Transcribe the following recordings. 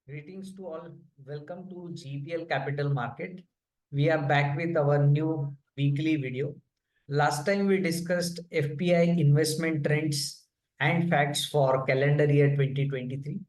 Greetings to all. Welcome to GEPL Capital Market. We are back with our new weekly video. Last time we discussed FPI investment trends and facts for calendar year 2023.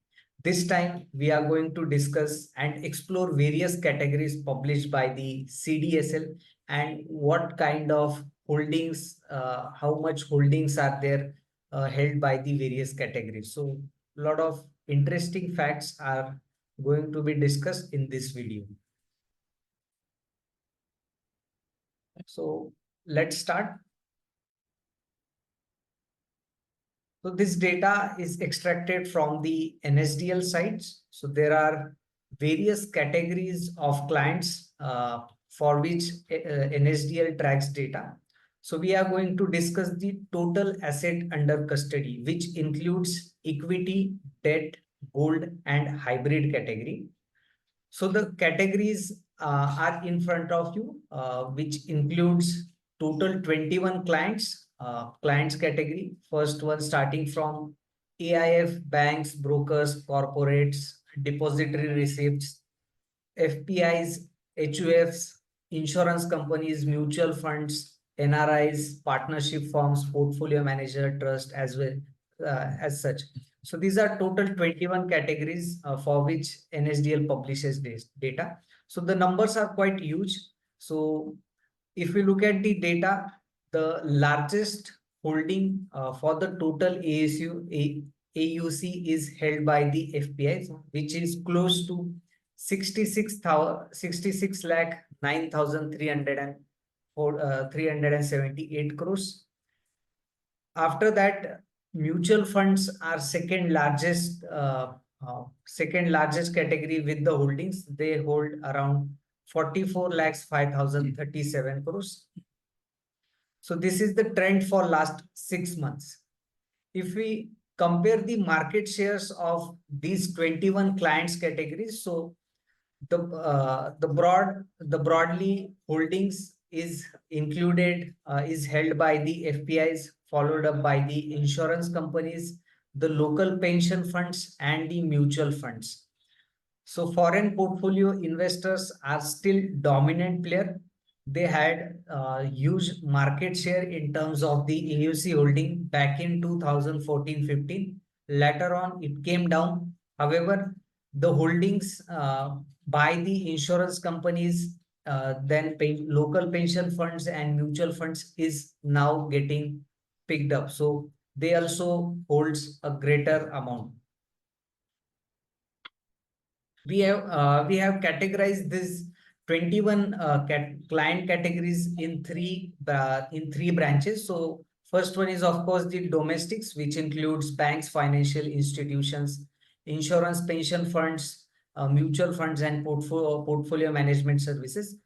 This time we are going to discuss and explore various categories published by the CDSL and what kind of holdings, how much holdings are there held by the various categories. So a lot of interesting facts are going to be discussed in this video. So let's start. So this data is extracted from the NSDL sites. So there are various categories of clients for which NSDL tracks data. So we are going to discuss the total asset under custody, which includes equity, debt, gold, and hybrid category. So the categories are in front of you, which includes total 21 clients, clients category. First one starting from AIF, banks, brokers, corporates, depository receipts, FPIs, HUFs, insurance companies, mutual funds, NRIs, partnership firms, portfolio manager, trust as well as such. So these are total 21 categories for which NSDL publishes this data. So the numbers are quite huge. So if we look at the data, the largest holding for the total AUC is held by the FPI, which is close to 66 lakh 378 crores. After that, mutual funds are second largest category with the holdings. They hold around 44 lakhs 5,037 crores. So this is the trend for last 6 months. If we compare the market shares of these 21 clients categories, so the broadly holdings is included is held by the FPIs, followed up by the insurance companies, the local pension funds, and the mutual funds. So foreign portfolio investors are still dominant player. They had huge market share in terms of the AUC holding back in 2014-15. Later on, it came down. However, the holdings by the insurance companies, then local pension funds and mutual funds is now getting picked up. So they also holds a greater amount. We have categorized this 21 client categories in three branches. So first one is of course the domestics, which includes banks, financial institutions, insurance, pension funds, mutual funds, and portfolio management services.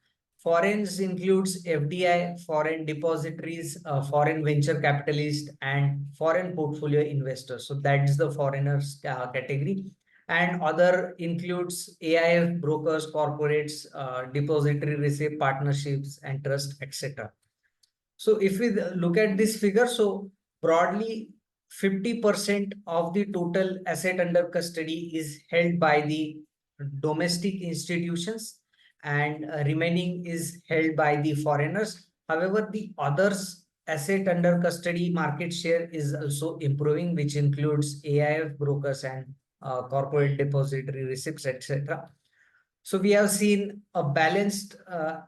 Foreigns includes FDI, foreign depositories, foreign venture capitalists, and foreign portfolio investors. So that's the foreigners category. And other includes AIF, brokers, corporates, depository receipt partnerships, and trust, etc. So if we look at this figure, so broadly 50% of the total asset under custody is held by the domestic institutions, and remaining is held by the foreigners. However, the others asset under custody market share is also improving, which includes AIF, brokers, and corporate depository receipts, etc. So we have seen a balanced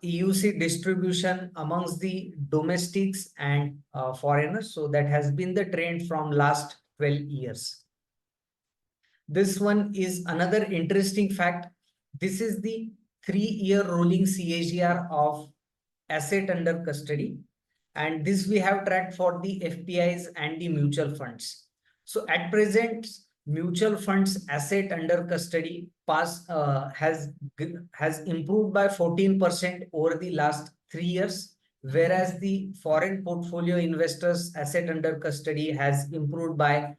EUC distribution amongst the domestics and foreigners. So that has been the trend from last 12 years. This one is another interesting fact. This is the 3-year rolling CAGR of asset under custody. And this we have tracked for the FPIs and the mutual funds. So at present, mutual funds asset under custody has improved by 14% over the last 3 years, whereas the foreign portfolio investors asset under custody has improved by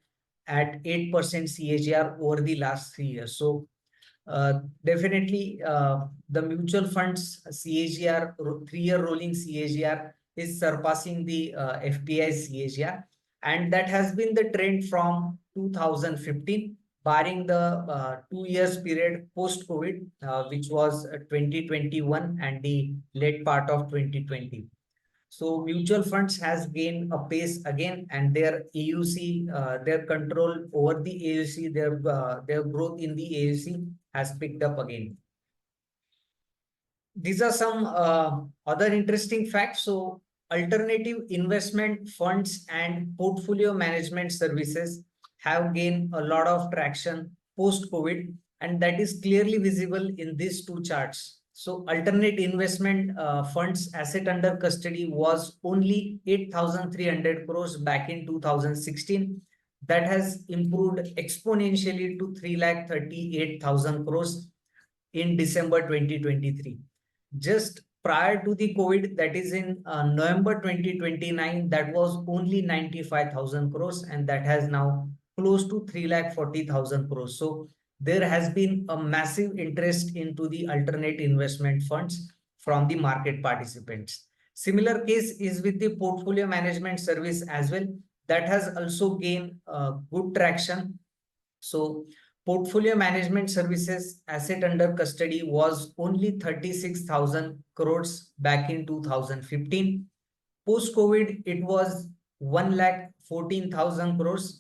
at 8% CAGR over the last 3 years. So definitely the mutual funds CAGR 3-year rolling CAGR is surpassing the FPI CAGR, and that has been the trend from 2015. barring the 2 years period post-COVID, which was 2021 and the late part of 2020. So mutual funds has gained a pace again, and their AUC, their control over the AUC, their growth in the AUC has picked up again. These are some other interesting facts. So alternative investment funds and portfolio management services have gained a lot of traction post-COVID, and that is clearly visible in these two charts. So alternate investment funds asset under custody was only 8,300 crores back in 2016. That has improved exponentially to 3,38,000 crores in December 2023. Just prior to the COVID, that is in November 2029, that was only 95,000 crores, and that has now close to 3,40,000 crores. So there has been a massive interest into the alternate investment funds from the market participants. Similar case is with the portfolio management service as well. That has also gained good traction. So portfolio management services asset under custody was only 36,000 crores back in 2015. Post-COVID, it was 1,14,000 crores.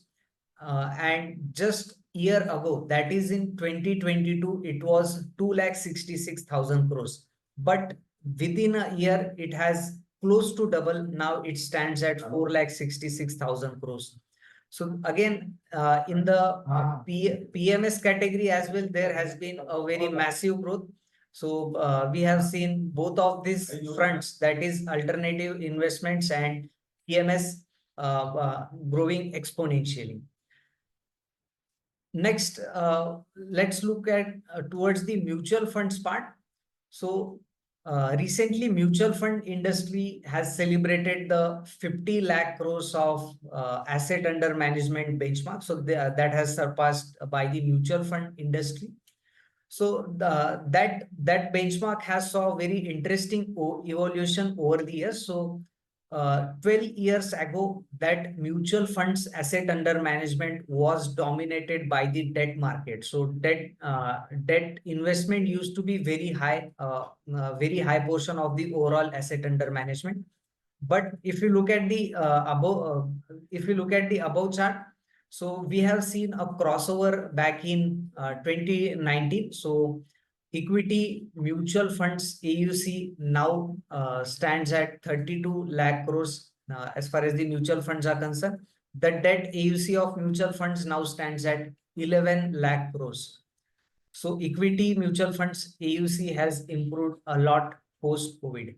And just year ago, that is in 2022, it was 2,66,000 crores. But within a year, it has close to double. Now it stands at 4,66,000 crores. So again, in the PMS category as well, there has been a very massive growth. So we have seen both of these fronts, that is alternative investments and PMS growing exponentially. Next, let's look at towards the mutual funds part. So recently, mutual fund industry has celebrated the 50 lakh crores of asset under management benchmark. So that has surpassed by the mutual fund industry. So that benchmark has saw very interesting evolution over the years. So 12 years ago, that mutual funds asset under management was dominated by the debt market. So debt investment used to be very high portion of the overall asset under management. But if you look at the above chart, so we have seen a crossover back in 2019. So equity mutual funds AUC now stands at 32 lakh crores as far as the mutual funds are concerned. The debt AUC of mutual funds now stands at 11 lakh crores. So equity mutual funds AUC has improved a lot post-COVID.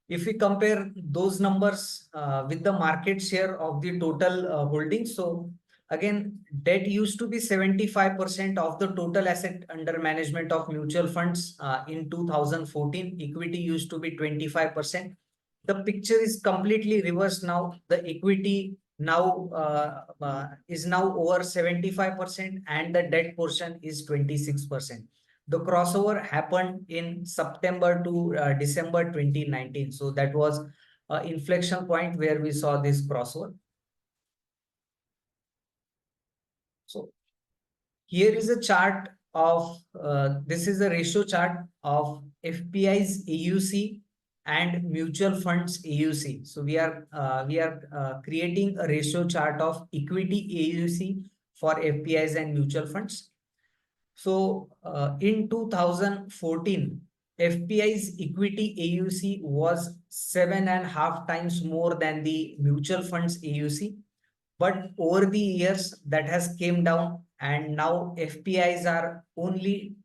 If we compare those numbers with the market share of the total holdings, so again, debt used to be 75% of the total asset under management of mutual funds in 2014. Equity used to be 25%. The picture is completely reversed now. The equity now is now over 75% and the debt portion is 26%. The crossover happened in September to December 2019. So that was an inflection point where we saw this crossover. So here is a chart of, this is a ratio chart of FPI's AUC and mutual funds AUC. So we are creating a ratio chart of equity AUC for FPIs and mutual funds. So in 2014, FPI's equity AUC was 7.5 times more than the mutual funds AUC. But over the years, that has came down, and now FPIs are only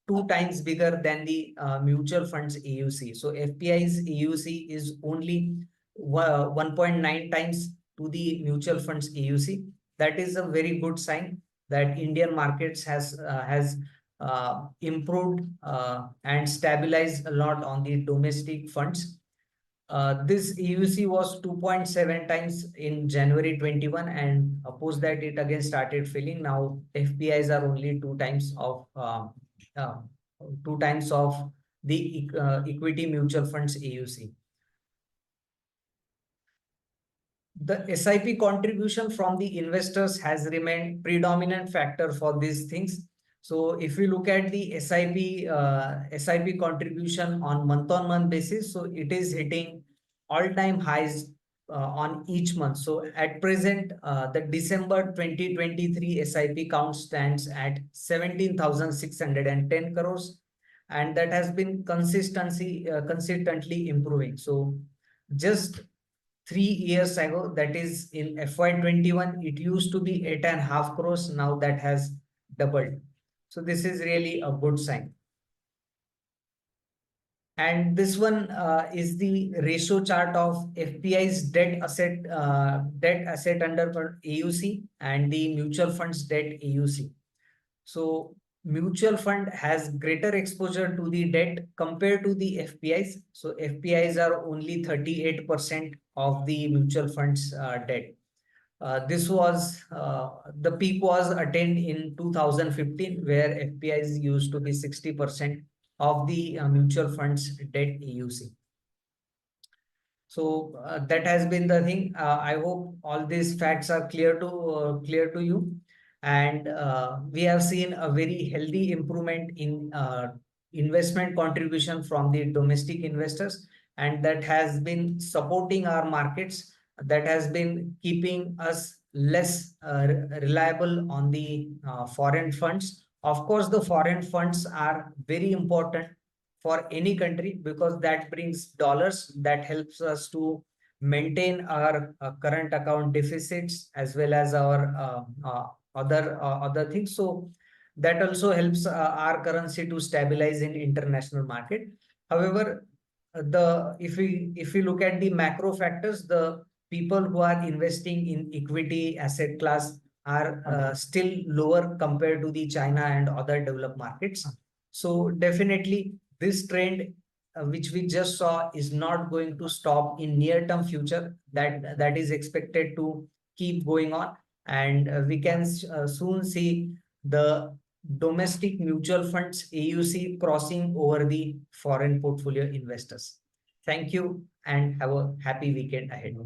2 times bigger than the mutual funds AUC. So FPI's AUC is only 1.9 times to the mutual funds AUC. That is a very good sign that Indian markets has improved and stabilized a lot on the domestic funds. This AUC was 2.7 times in January 21, and post that it again started filling. Now FPIs are only 2 times of the equity mutual funds AUC. the SIP contribution from the investors has remained predominant factor for these things. So if we look at the SIP contribution on month basis, so it is hitting all-time highs on each month. So at present, the December 2023 SIP count stands at 17,610 crores, and that has been consistently improving. So just 3 years ago, that is in FY21, it used to be 8.5 crores. Now that has doubled. So this is really a good sign. And this one is the ratio chart of FPI's debt asset under AUC and the mutual funds debt AUC. So mutual fund has greater exposure to the debt compared to the FPIs. So FPIs are only 38% of the mutual funds debt. This was the peak was attained in 2015, where FPIs used to be 60% of the mutual funds debt AUC. So that has been the thing. I hope all these facts are clear to you. And we have seen a very healthy improvement in investment contribution from the domestic investors, and that has been supporting our markets. That has been keeping us less reliable on the foreign funds. Of course, the foreign funds are very important for any country because that brings dollars, that helps us to maintain our current account deficits as well as our other things. So that also helps our currency to stabilize in international market. However, the if we look at the macro factors, the people who are investing in equity asset class are still lower compared to the China and other developed markets. So definitely this trend which we just saw is not going to stop in near term future. That is expected to keep going on, and we can soon see the domestic mutual funds AUC crossing over the foreign portfolio investors. Thank you and have a happy weekend ahead.